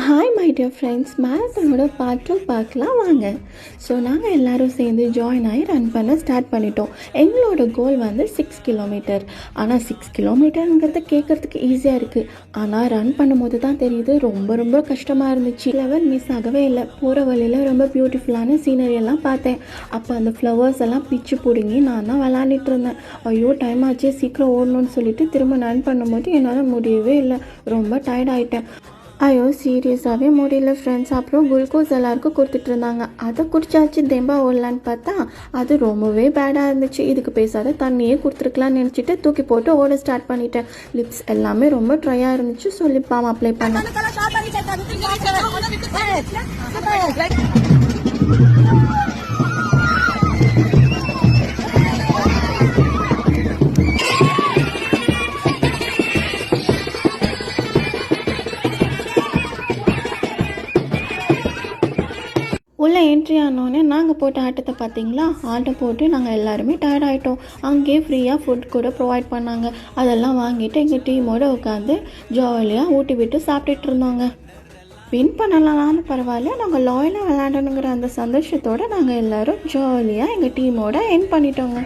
Hi my dear friends, மேரத்தானோட part 2 பார்க்கலாம் வாங்க. ஸோ நாங்கள் எல்லோரும் சேர்ந்து ஜாயின் ஆகி ரன் பண்ண ஸ்டார்ட் பண்ணிட்டோம். எங்களோட கோல் வந்து 6 கிலோமீட்டர். ஆனால் 6 கிலோமீட்டருங்கிறத கேட்குறதுக்கு ஈஸியாக இருக்குது, ஆனால் ரன் பண்ணும்போது தான் தெரியுது ரொம்ப ரொம்ப கஷ்டமாக இருந்துச்சு. லெவல் மிஸ் ஆகவே இல்லை. போகிற வழியில் ரொம்ப பியூட்டிஃபுல்லான சீனரி எல்லாம் பார்த்தேன். அப்போ அந்த ஃப்ளவர்ஸ் எல்லாம் பிச்சு பிடுங்கி நான் தான் விளாண்டுட்டு இருந்தேன். ஐயோ டைம் ஆச்சு, சீக்கிரம் ஓடணும்னு சொல்லிட்டு திரும்ப ரன் பண்ணும்போது என்னால் முடியவே இல்லை. ரொம்ப டயர்ட் ஆகிட்டேன். ஐயோ சீரியஸாகவே முடியல ஃப்ரெண்ட்ஸ். அப்புறம் குளுக்கோஸ் எல்லாருக்கும் கொடுத்துட்டு இருந்தாங்க. அதை குடிச்சாச்சு தெம்பா ஓடலான்னு பார்த்தா அது ரொம்பவே பேடாக இருந்துச்சு. இதுக்கு பேசாத தண்ணியே கொடுத்துருக்கலான்னு நினச்சிட்டு தூக்கி போட்டு ஓட ஸ்டார்ட் பண்ணிட்டேன். லிப்ஸ் எல்லாமே ரொம்ப ட்ரையாக இருந்துச்சு. ஸோ லிப் பாம் அப்ளை பண்ணேன். உள்ளே என்ட்ரி ஆனோடனே நாங்கள் போட்ட ஆட்டத்தை பார்த்தீங்களா? ஆட்டம் போட்டு நாங்கள் எல்லாருமே டயர்ட் ஆகிட்டோம். அங்கேயே ஃப்ரீயாக ஃபுட் கூட ப்ரொவைட் பண்ணாங்க. அதெல்லாம் வாங்கிட்டு எங்கள் டீமோடு உட்காந்து ஜாலியாக ஊட்டி விட்டு சாப்பிட்டுட்டு இருந்தோங்க. வின் பண்ணலாம்னு பரவாயில்ல, நாங்கள் லாயலாக விளையாடணுங்கிற அந்த சந்தோஷத்தோடு நாங்கள் எல்லோரும் ஜாலியாக எங்கள் டீமோட என் பண்ணிட்டோங்க.